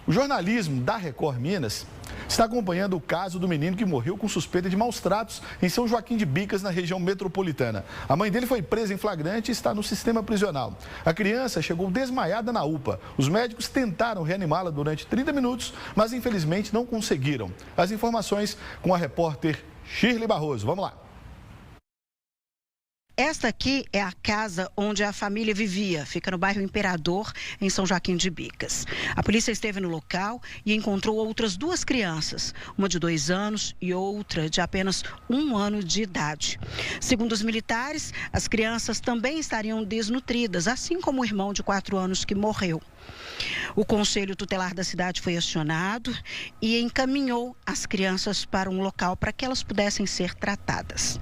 O jornalismo da Record Minas está acompanhando o caso do menino que morreu com suspeita de maus tratos em São Joaquim de Bicas, na região metropolitana. A mãe dele foi presa em flagrante e está no sistema prisional. A criança chegou desmaiada na UPA. Os médicos tentaram reanimá-la durante 30 minutos, mas infelizmente não conseguiram. As informações com a repórter Shirley Barroso. Vamos lá. Esta aqui é a casa onde a família vivia, fica no bairro Imperador, em São Joaquim de Bicas. A polícia esteve no local e encontrou outras duas crianças, uma de 2 anos e outra de apenas 1 ano de idade. Segundo os militares, as crianças também estariam desnutridas, assim como o irmão de 4 anos que morreu. O Conselho Tutelar da cidade foi acionado e encaminhou as crianças para um local para que elas pudessem ser tratadas.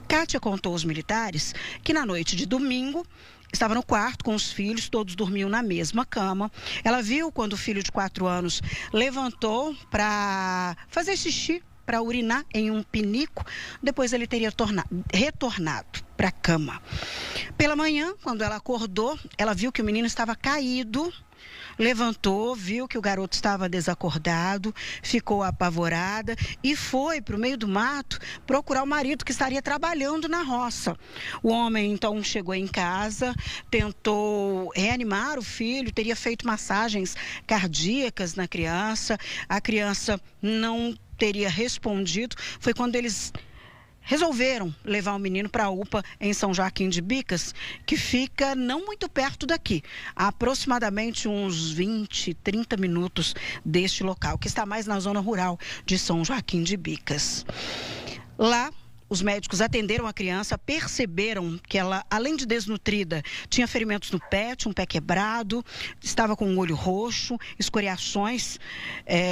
Kátia contou aos militares que na noite de domingo estava no quarto com os filhos, todos dormiam na mesma cama. Ela viu quando o filho de 4 anos levantou para fazer xixi, para urinar em um pinico, depois ele teria retornado para a cama. Pela manhã, quando ela acordou, ela viu que o menino estava caído. Levantou, viu que o garoto estava desacordado, ficou apavorada e foi para o meio do mato procurar o marido que estaria trabalhando na roça. O homem então chegou em casa, tentou reanimar o filho, teria feito massagens cardíacas na criança. A criança não teria respondido. Foi quando eles resolveram levar o menino para a UPA em São Joaquim de Bicas, que fica não muito perto daqui, a aproximadamente uns 20, 30 minutos deste local, que está mais na zona rural de São Joaquim de Bicas. Lá, os médicos atenderam a criança, perceberam que ela, além de desnutrida, tinha ferimentos no pé, tinha um pé quebrado, estava com um olho roxo, escoriações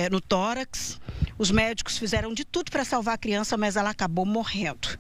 no tórax. Os médicos fizeram de tudo para salvar a criança, mas ela acabou morrendo.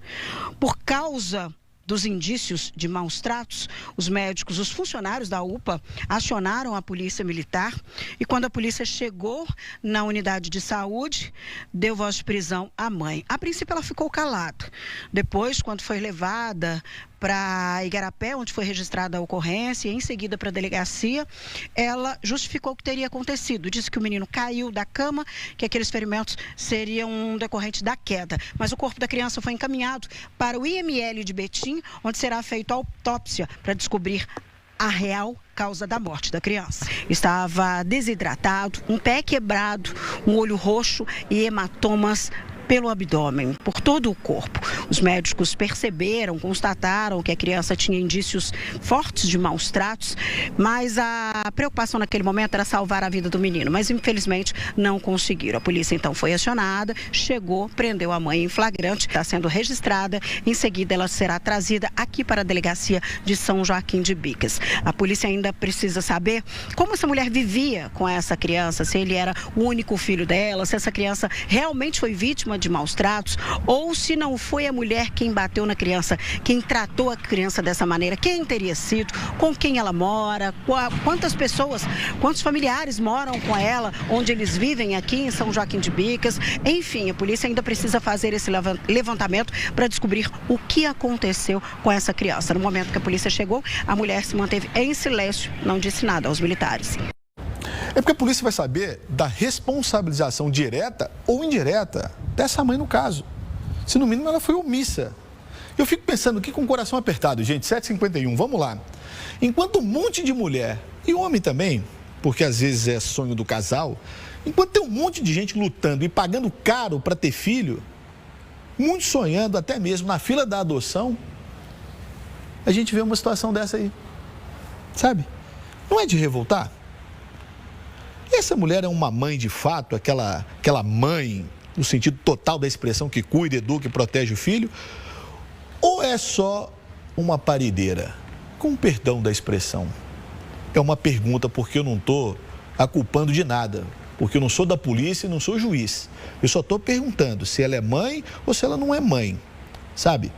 Por causa dos indícios de maus tratos, os médicos, os funcionários da UPA acionaram a polícia militar e quando a polícia chegou na unidade de saúde, deu voz de prisão à mãe. A princípio ela ficou calada. Depois, quando foi levada para Igarapé, onde foi registrada a ocorrência, e em seguida para a delegacia, ela justificou o que teria acontecido. Disse que o menino caiu da cama, que aqueles ferimentos seriam decorrentes da queda. Mas o corpo da criança foi encaminhado para o IML de Betim, onde será feita a autópsia para descobrir a real causa da morte da criança. Estava desidratado, um pé quebrado, um olho roxo e hematomas pelo abdômen, por todo o corpo. Os médicos perceberam, constataram que a criança tinha indícios fortes de maus tratos, mas a preocupação naquele momento era salvar a vida do menino, mas infelizmente não conseguiram. A polícia então foi acionada, chegou, prendeu a mãe em flagrante, está sendo registrada, em seguida ela será trazida aqui para a delegacia de São Joaquim de Bicas. A polícia ainda precisa saber como essa mulher vivia com essa criança, se ele era o único filho dela, se essa criança realmente foi vítima de maus tratos ou se não foi a mulher quem bateu na criança, quem tratou a criança dessa maneira, quem teria sido, com quem ela mora, quantas pessoas, quantos familiares moram com ela, onde eles vivem aqui em São Joaquim de Bicas. Enfim, a polícia ainda precisa fazer esse levantamento para descobrir o que aconteceu com essa criança. No momento que a polícia chegou, a mulher se manteve em silêncio, não disse nada aos militares. É porque a polícia vai saber da responsabilização direta ou indireta dessa mãe no caso. Se no mínimo ela foi omissa. Eu fico pensando aqui com o coração apertado, gente, 7h51, vamos lá. Enquanto um monte de mulher, e homem também, porque às vezes é sonho do casal, enquanto tem um monte de gente lutando e pagando caro para ter filho, muitos sonhando até mesmo na fila da adoção, a gente vê uma situação dessa aí, sabe? Não é de revoltar? Essa mulher é uma mãe de fato, aquela mãe no sentido total da expressão que cuida, educa e protege o filho? Ou é só uma parideira? Com perdão da expressão. É uma pergunta porque eu não estou a culpando de nada. Porque eu não sou da polícia e não sou juiz. Eu só estou perguntando se ela é mãe ou se ela não é mãe. Sabe?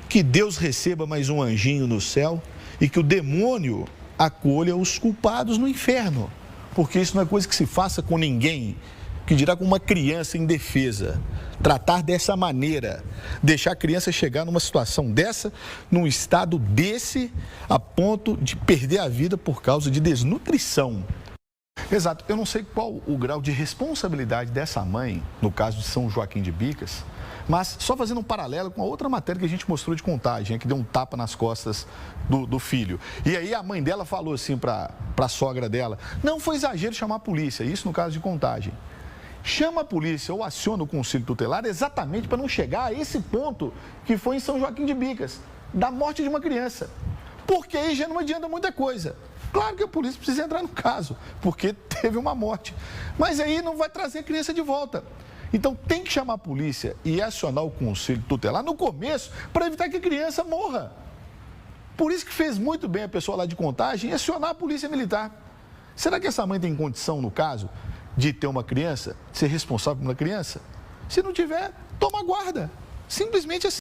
Que Deus receba mais um anjinho no céu e que o demônio acolha os culpados no inferno. Porque isso não é coisa que se faça com ninguém, que dirá com uma criança indefesa. Tratar dessa maneira, deixar a criança chegar numa situação dessa, num estado desse, a ponto de perder a vida por causa de desnutrição. Exato. Eu não sei qual o grau de responsabilidade dessa mãe, no caso de São Joaquim de Bicas, mas só fazendo um paralelo com a outra matéria que a gente mostrou de Contagem, que deu um tapa nas costas do filho. E aí a mãe dela falou assim para a sogra dela, não foi exagero chamar a polícia, isso no caso de Contagem. Chama a polícia ou aciona o conselho tutelar exatamente para não chegar a esse ponto que foi em São Joaquim de Bicas, da morte de uma criança. Porque aí já não adianta muita coisa. Claro que a polícia precisa entrar no caso, porque teve uma morte. Mas aí não vai trazer a criança de volta. Então tem que chamar a polícia e acionar o conselho tutelar no começo para evitar que a criança morra. Por isso que fez muito bem a pessoa lá de Contagem acionar a polícia militar. Será que essa mãe tem condição, no caso, de ter uma criança, ser responsável por uma criança? Se não tiver, toma guarda. Simplesmente assim.